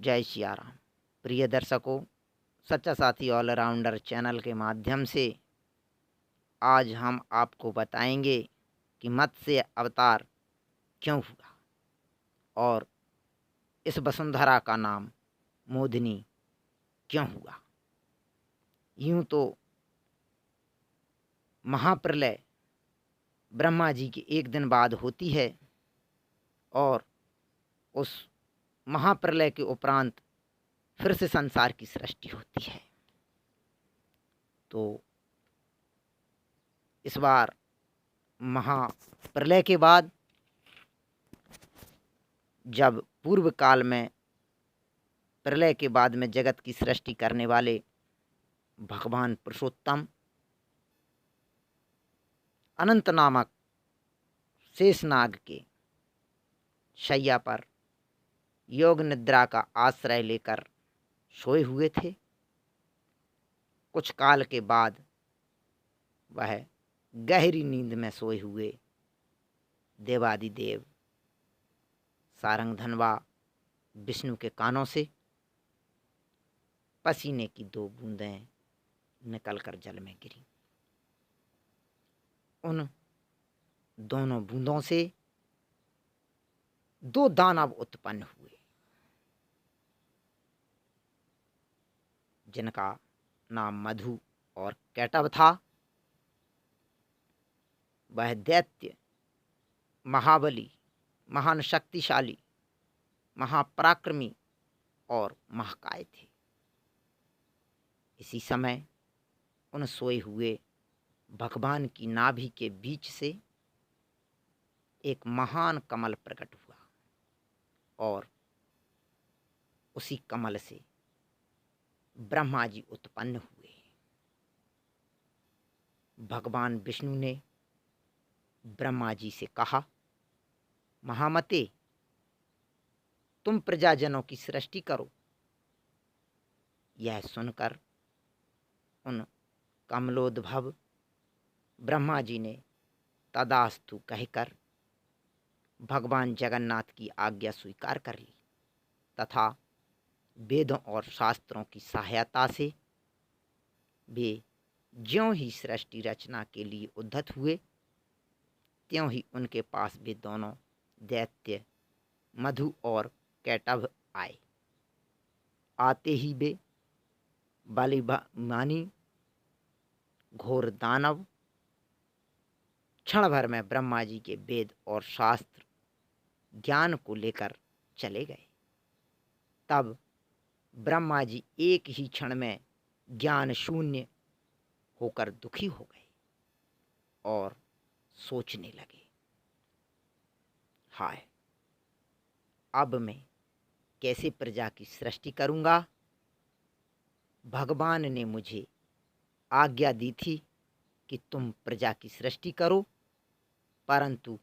जय सिया राम। प्रिय दर्शकों, सच्चा साथी ऑलराउंडर चैनल के माध्यम से आज हम आपको बताएंगे कि मत्स्य अवतार क्यों हुआ और इस वसुंधरा का नाम मोदिनी क्यों हुआ। यूं तो महाप्रलय ब्रह्मा जी के एक दिन बाद होती है और उस महाप्रलय के उपरांत फिर से संसार की सृष्टि होती है। तो इस बार महाप्रलय के बाद जब पूर्व काल में प्रलय के बाद में जगत की सृष्टि करने वाले भगवान पुरुषोत्तम अनंत नामक शेषनाग के शैया पर योग निद्रा का आश्रय लेकर सोए हुए थे। कुछ काल के बाद वह गहरी नींद में सोए हुए देवादिदेव सारंगधनवा विष्णु के कानों से पसीने की 2 बूंदें निकलकर जल में गिरी। उन दोनों बूंदों से 2 दानव उत्पन्न हुए, जिनका नाम मधु और कैटभ था। वह दैत्य, महाबली, महान शक्तिशाली, महापराक्रमी और महाकाय थे। इसी समय उन सोए हुए भगवान की नाभि के बीच से एक महान कमल प्रकट हुआ और उसी कमल से ब्रह्मा जी उत्पन्न हुए। भगवान विष्णु ने ब्रह्मा जी से कहा, महामते, तुम प्रजाजनों की सृष्टि करो। यह सुनकर उन कमलोद्भव ब्रह्मा जी ने तदास्तु कहकर भगवान जगन्नाथ की आज्ञा स्वीकार कर ली तथा वेदों और शास्त्रों की सहायता से वे ज्यों ही सृष्टि रचना के लिए उद्धत हुए, त्यों ही उनके पास वे दोनों दैत्य मधु और कैटभ आए। आते ही वे बलिमानी घोर दानव क्षण भर में ब्रह्मा जी के वेद और शास्त्र ज्ञान को लेकर चले गए। तब ब्रह्मा जी एक ही क्षण में ज्ञान शून्य होकर दुखी हो गए और सोचने लगे, हाय, अब मैं कैसे प्रजा की सृष्टि करूंगा। भगवान ने मुझे आज्ञा दी थी कि तुम प्रजा की सृष्टि करो, परंतु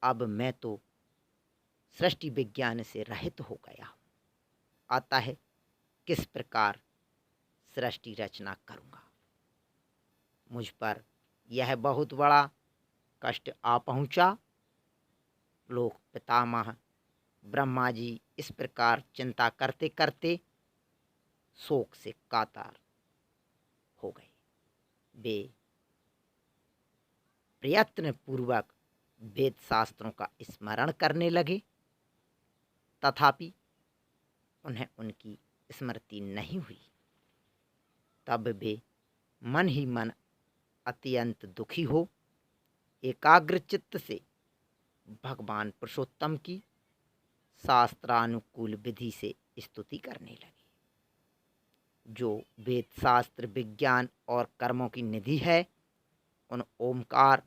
अब मैं तो सृष्टि विज्ञान से रहित हो गया हूँ। अतः किस प्रकार सृष्टि रचना करूंगा। मुझ पर यह बहुत बड़ा कष्ट आ पहुंचा। लोक पितामह ब्रह्मा जी इस प्रकार चिंता करते करते शोक से कातर हो गए। वे प्रयत्न पूर्वक वेद शास्त्रों का स्मरण करने लगे, तथापि उन्हें उनकी स्मृति नहीं हुई। तब वे मन ही मन अत्यंत दुखी हो एकाग्र चित्त से भगवान पुरुषोत्तम की शास्त्रानुकूल विधि से स्तुति करने लगे। जो वेद शास्त्र विज्ञान और कर्मों की निधि है, उन ओमकार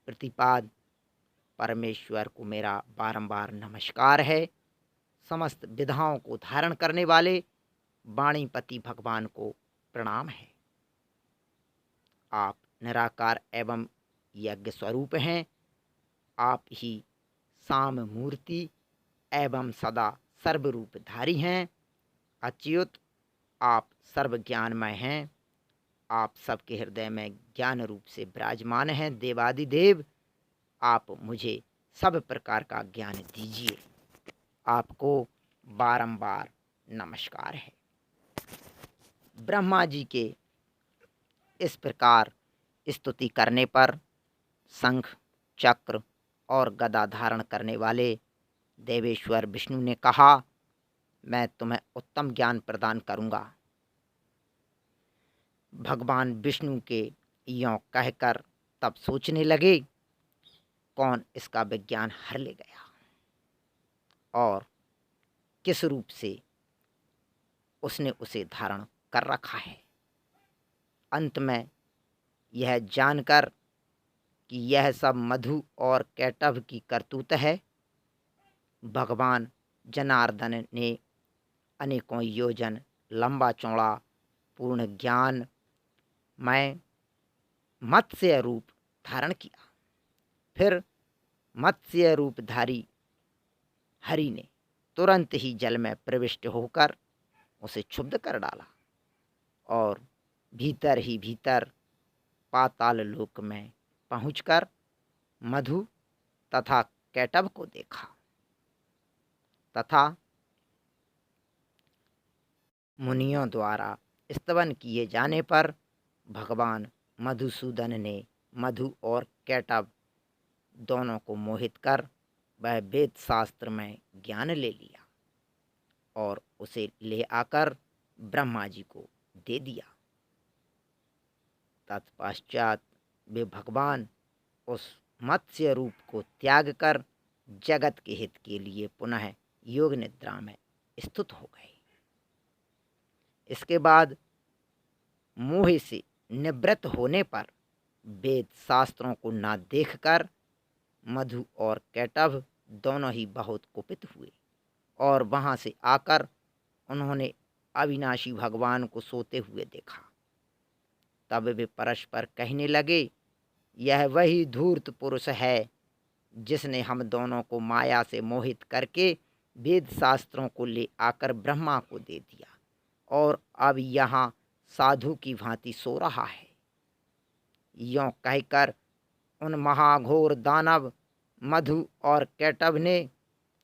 प्रतिपाद परमेश्वर को मेरा बारंबार नमस्कार है। समस्त विधाओं को धारण करने वाले वाणीपति भगवान को प्रणाम है। आप निराकार एवं यज्ञ स्वरूप हैं। आप ही साम मूर्ति एवं सदा सर्वरूपधारी हैं। अच्युत, आप सर्व ज्ञानमय हैं। आप सबके हृदय में ज्ञान रूप से विराजमान हैं। देवादिदेव, आप मुझे सब प्रकार का ज्ञान दीजिए। आपको बारंबार नमस्कार है। ब्रह्मा जी के इस प्रकार स्तुति करने पर शंख, चक्र और गदा धारण करने वाले देवेश्वर विष्णु ने कहा, मैं तुम्हें उत्तम ज्ञान प्रदान करूंगा। भगवान विष्णु के यों कहकर तब सोचने लगे, कौन इसका विज्ञान हर ले गया और किस रूप से उसने उसे धारण कर रखा है। अंत में यह जानकर कि यह सब मधु और कैटभ की करतूत है, भगवान जनार्दन ने अनेकों योजन लंबा चौड़ा पूर्ण ज्ञान में मत्स्य रूप धारण किया। फिर मत्स्य रूपधारी हरि ने तुरंत ही जल में प्रविष्ट होकर उसे क्षुब्ध कर डाला और भीतर ही भीतर पाताल लोक में पहुंचकर मधु तथा कैटभ को देखा तथा मुनियों द्वारा स्तवन किए जाने पर भगवान मधुसूदन ने मधु और कैटभ दोनों को मोहित कर वह वेद शास्त्र में ज्ञान ले लिया और उसे ले आकर ब्रह्मा जी को दे दिया। तत्पश्चात वे भगवान उस मत्स्य रूप को त्याग कर जगत के हित के लिए पुनः योग निद्रा में स्थित हो गए। इसके बाद मोह से निवृत्त होने पर वेद शास्त्रों को ना देखकर मधु और कैटभ दोनों ही बहुत कुपित हुए और वहां से आकर उन्होंने अविनाशी भगवान को सोते हुए देखा। तब वे परस्पर कहने लगे, यह वही धूर्त पुरुष है जिसने हम दोनों को माया से मोहित करके वेद शास्त्रों को ले आकर ब्रह्मा को दे दिया और अब यहाँ साधु की भांति सो रहा है। यों कहकर उन महाघोर दानव मधु और कैटभ ने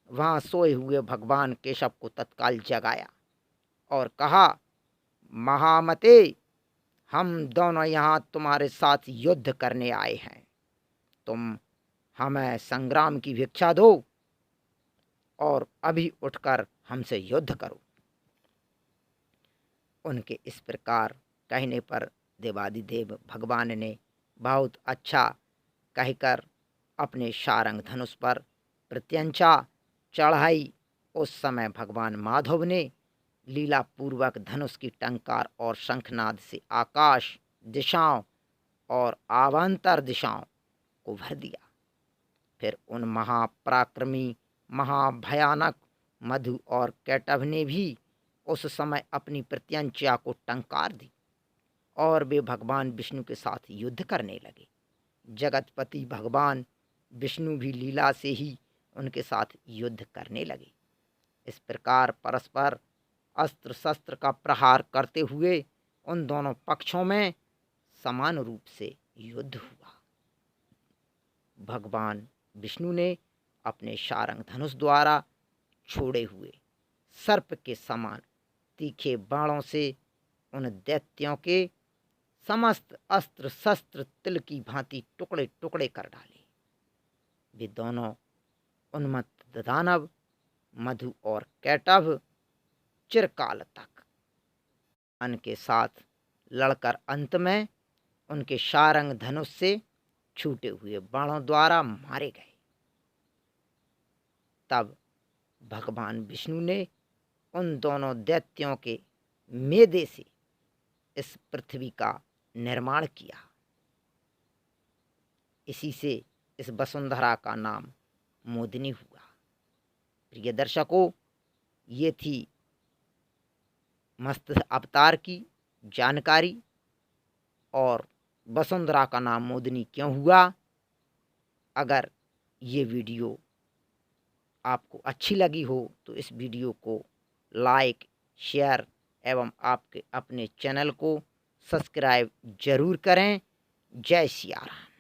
वहाँ सोए हुए भगवान केशव को तत्काल जगाया और कहा, महामते, हम दोनों यहाँ तुम्हारे साथ युद्ध करने आए हैं। तुम हमें संग्राम की भिक्षा दो और अभी उठकर हमसे युद्ध करो। उनके इस प्रकार कहने पर देवादिदेव भगवान ने बहुत अच्छा कहकर अपने शारंग धनुष पर प्रत्यंचा चढ़ाई। उस समय भगवान माधव ने लीला पूर्वक धनुष की टंकार और शंखनाद से आकाश दिशाओं और आवांतर दिशाओं को भर दिया। फिर उन महापराक्रमी महाभयानक मधु और कैटभ ने भी उस समय अपनी प्रत्यंचा को टंकार दी और वे भगवान विष्णु के साथ युद्ध करने लगे। जगतपति भगवान विष्णु भी लीला से ही उनके साथ युद्ध करने लगे। इस प्रकार परस्पर अस्त्र शस्त्र का प्रहार करते हुए उन दोनों पक्षों में समान रूप से युद्ध हुआ। भगवान विष्णु ने अपने शारंग धनुष द्वारा छोड़े हुए सर्प के समान तीखे बाणों से उन दैत्यों के समस्त अस्त्र शस्त्र तिल की भांति टुकड़े टुकड़े कर डाले। वे दोनों उन्मत्त दानव मधु और कैटभ चिरकाल तक अन्न के साथ लड़कर अंत में उनके शारंग धनुष से छूटे हुए बाणों द्वारा मारे गए। तब भगवान विष्णु ने उन दोनों दैत्यों के मेदे से इस पृथ्वी का निर्माण किया। इसी से इस वसुंधरा का नाम मोदिनी हुआ। प्रिय दर्शकों, ये थी मत्स्य अवतार की जानकारी और वसुंधरा का नाम मोदिनी क्यों हुआ। अगर ये वीडियो आपको अच्छी लगी हो तो इस वीडियो को लाइक, शेयर एवं आपके अपने चैनल को सब्सक्राइब जरूर करें। जय सिया राम।